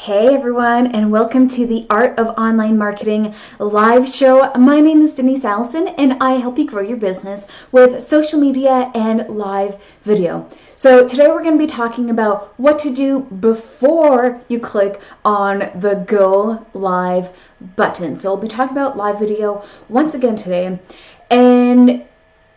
Hey everyone, and welcome to the Art of Online Marketing live show. My name is Denise Allison, and I help you grow your business with social media and live video. So today we're going to be talking about what to do before you click on the Go Live button. So we'll be talking about live video once again today. And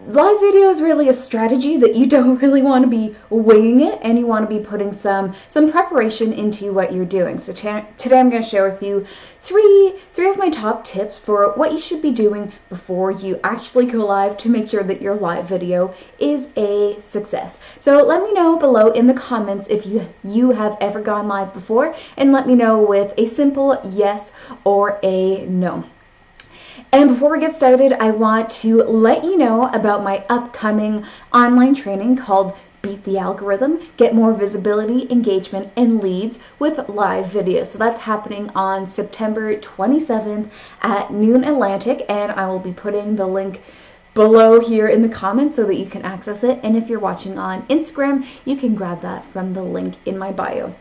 live video is really a strategy that you don't really want to be winging it, and you want to be putting some preparation into what you're doing. So today I'm going to share with you three of my top tips for what you should be doing before you actually go live to make sure that your live video is a success. So let me know below in the comments if you have ever gone live before, and let me know with a simple yes or a no. And before we get started, I want to let you know about my upcoming online training called Beat the Algorithm, Get More Visibility, Engagement, and Leads with Live Video. So that's happening on September 27th at noon Atlantic, and I will be putting the link below here in the comments so that you can access it. And if you're watching on Instagram, you can grab that from the link in my bio.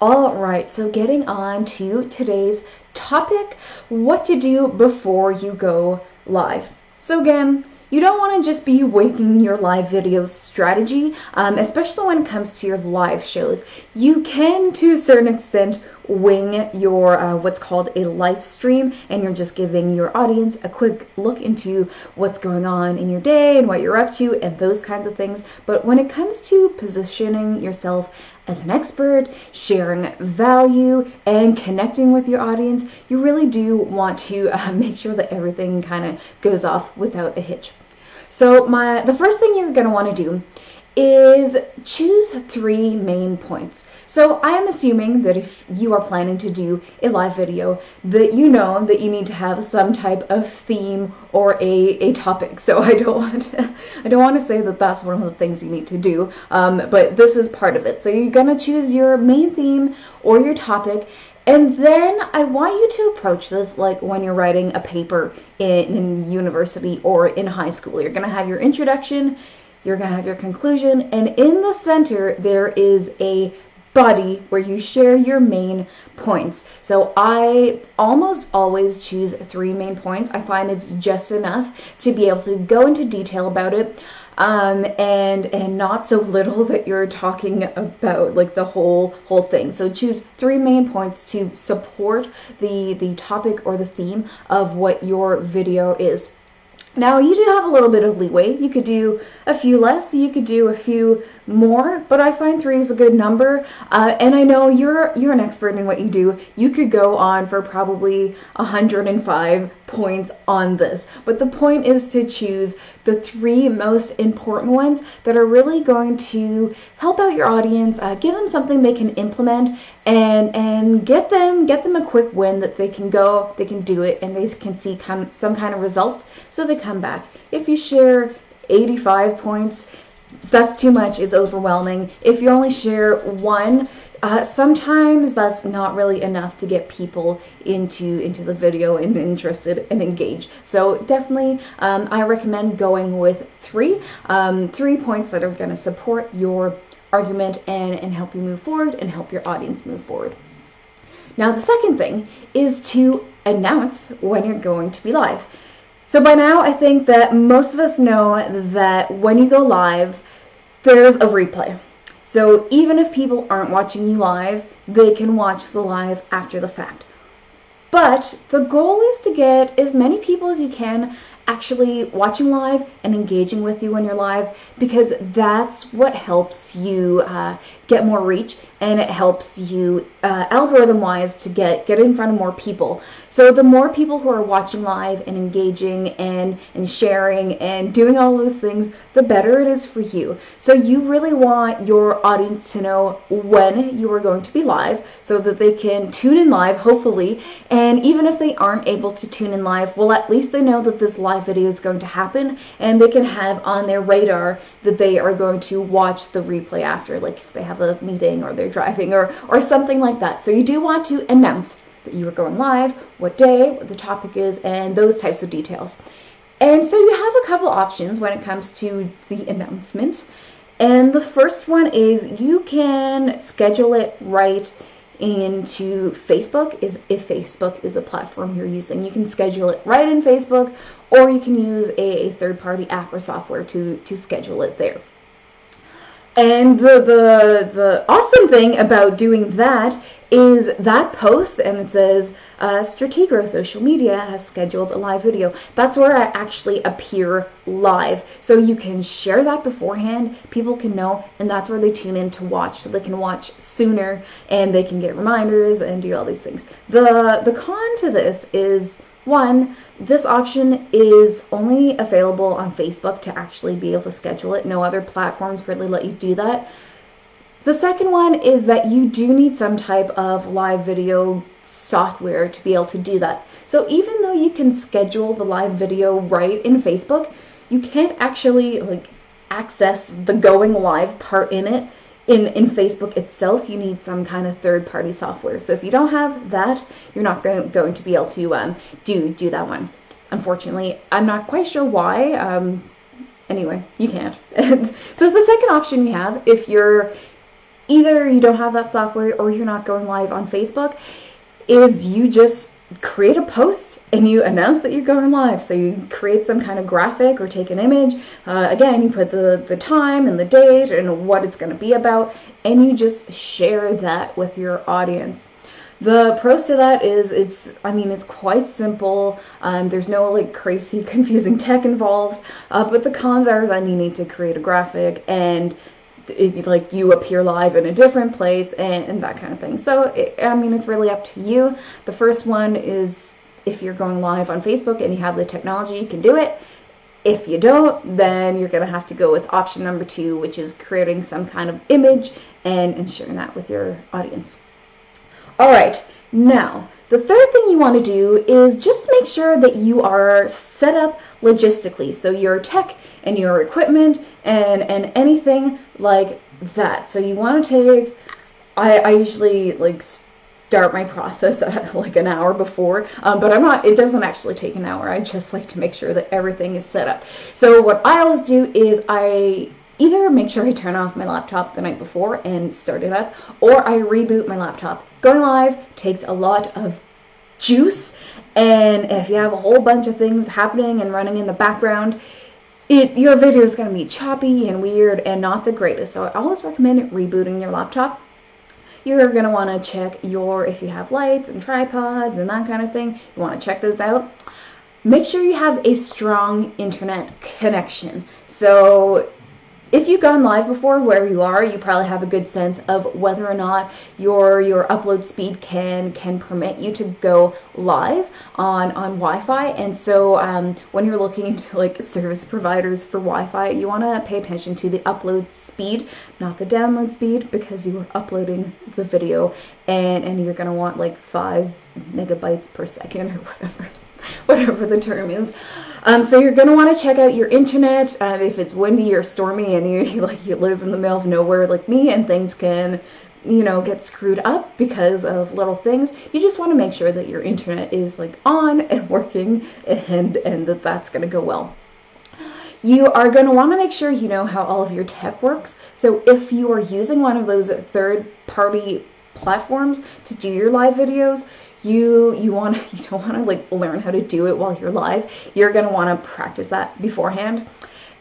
All right, so getting on to today's topic, what to do before you go live. So again, you don't want to just be winging your live video strategy, especially when it comes to your live shows. You can, to a certain extent, wing your what's called a live stream, and you're just giving your audience a quick look into what's going on in your day and what you're up to and those kinds of things. But when it comes to positioning yourself as an expert, sharing value, and connecting with your audience, you really do want to make sure that everything kind of goes off without a hitch. So the first thing you're going to want to do is choose 3 main points. So I am assuming that if you are planning to do a live video, that you know that you need to have some type of theme or a topic. So I don't want to say that that's one of the things you need to do, but this is part of it. So you're gonna choose your main theme or your topic, and then I want you to approach this like when you're writing a paper in university or in high school. You're gonna have your introduction, you're gonna have your conclusion, and in the center there is a body where you share your main points. So I almost always choose 3 main points. I find it's just enough to be able to go into detail about it, and not so little that you're talking about like the whole thing. So choose 3 main points to support the topic or the theme of what your video is. Now, you do have a little bit of leeway. You could do a few less, you could do a few more, but I find 3 is a good number. And I know you're an expert in what you do. You could go on for probably 105 points on this. But the point is to choose the 3 most important ones that are really going to help out your audience, give them something they can implement, and get them a quick win that they can do it, and they can see some kind of results, so they come back. If you share 85 points, that's too much, it's overwhelming. If you only share 1, sometimes that's not really enough to get people into the video and interested and engaged. So definitely, I recommend going with 3 points that are going to support your argument and help you move forward and help your audience move forward. Now, the second thing is to announce when you're going to be live. So by now, I think that most of us know that when you go live, there's a replay. So even if people aren't watching you live, they can watch the live after the fact. But the goal is to get as many people as you can actually watching live and engaging with you when you're live, because that's what helps you get more reach, and it helps you algorithm-wise to get in front of more people. So the more people who are watching live and engaging and sharing and doing all those things, the better it is for you. So you really want your audience to know when you are going to be live so that they can tune in live, hopefully, and even if they aren't able to tune in live, well, at least they know that this live video is going to happen, and they can have on their radar that they are going to watch the replay after, like if they have a meeting or they're driving or something like that. So you do want to announce that you are going live, what day, what the topic is, and those types of details. And so you have a couple options when it comes to the announcement. And the first one is you can schedule it right into Facebook is if Facebook is the platform you're using. You can schedule it right in Facebook, or you can use a third-party app or software to schedule it there. And the awesome thing about doing that is that post, and it says Stratego Social Media has scheduled a live video. That's where I actually appear live. So you can share that beforehand, people can know, and that's where they tune in to watch. So they can watch sooner and they can get reminders and do all these things. The con to this is, one, this option is only available on Facebook to actually be able to schedule it. No other platforms really let you do that. The second one is that you do need some type of live video software to be able to do that. So even though you can schedule the live video right in Facebook, you can't actually access the going live part in it. In Facebook itself, you need some kind of third-party software. So if you don't have that, you're not going to be able to do that one. Unfortunately, I'm not quite sure why. Anyway, you can't. So the second option you have, if you're either you don't have that software or you're not going live on Facebook, is you just create a post and you announce that you're going live. So you create some kind of graphic or take an image. Again, you put the time and the date and what it's going to be about, and you just share that with your audience. The pros to that is it's quite simple. There's no crazy confusing tech involved, but the cons are then you need to create a graphic and you appear live in a different place and that kind of thing. So it's really up to you. The first one is if you're going live on Facebook and you have the technology, you can do it. If you don't, then you're going to have to go with option number 2, which is creating some kind of image and sharing that with your audience. All right, now the third thing you want to do is just make sure that you are set up logistically. So your tech and your equipment and anything like that. So you want to take, I usually start my process at an hour before, but it doesn't actually take an hour. I just like to make sure that everything is set up. So what I always do is I either make sure I turn off my laptop the night before and start it up, or I reboot my laptop. Going live takes a lot of juice, and if you have a whole bunch of things happening and running in the background, your video is going to be choppy and weird and not the greatest. So I always recommend rebooting your laptop. You're going to want to check if you have lights and tripods and that kind of thing, you want to check those out. Make sure you have a strong internet connection. So if you've gone live before, wherever you are, you probably have a good sense of whether or not your upload speed can permit you to go live on Wi-Fi. And so when you're looking into service providers for Wi-Fi, you want to pay attention to the upload speed, not the download speed, because you are uploading the video and you're going to want 5 megabytes per second or whatever the term is. So you're going to want to check out your internet. If it's windy or stormy and you live in the middle of nowhere like me and things can get screwed up because of little things, you just want to make sure that your internet is on and working and that's going to go well. You are going to want to make sure you know how all of your tech works. So if you are using one of those third-party platforms to do your live videos, you don't want to learn how to do it while you're live. You're going to want to practice that beforehand.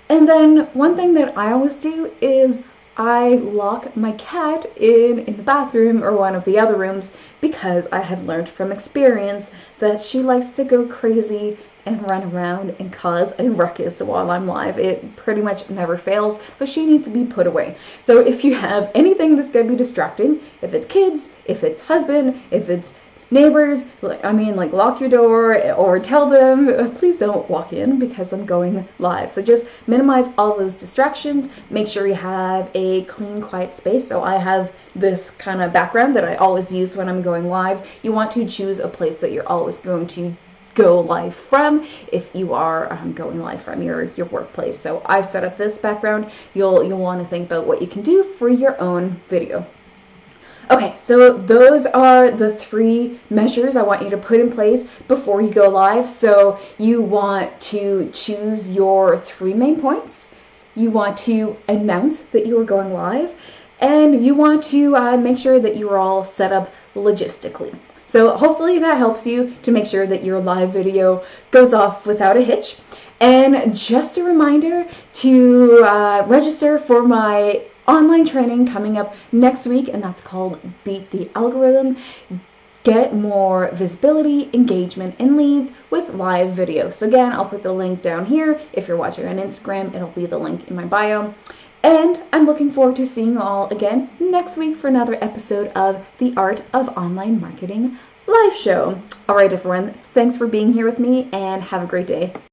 And then one thing that I always do is I lock my cat in the bathroom or one of the other rooms, because I have learned from experience that she likes to go crazy and run around and cause a ruckus while I'm live. It pretty much never fails, so she needs to be put away. So if you have anything that's going to be distracting, if it's kids, if it's husband, if it's neighbors, lock your door or tell them, please don't walk in because I'm going live. So just minimize all those distractions. Make sure you have a clean, quiet space. So I have this kind of background that I always use when I'm going live. You want to choose a place that you're always going to go live from if you are going live from your workplace. So I've set up this background. You'll want to think about what you can do for your own video. Okay, so those are the 3 measures I want you to put in place before you go live. So you want to choose your 3 main points. You want to announce that you are going live. and you want to make sure that you're all set up logistically. So hopefully that helps you to make sure that your live video goes off without a hitch. And just a reminder to register for my online training coming up next week, and that's called Beat the Algorithm. Get more visibility, engagement, and leads with live videos. So again, I'll put the link down here. If you're watching on Instagram, it'll be the link in my bio. And I'm looking forward to seeing you all again next week for another episode of the Art of Online Marketing live show. All right, everyone. Thanks for being here with me, and have a great day.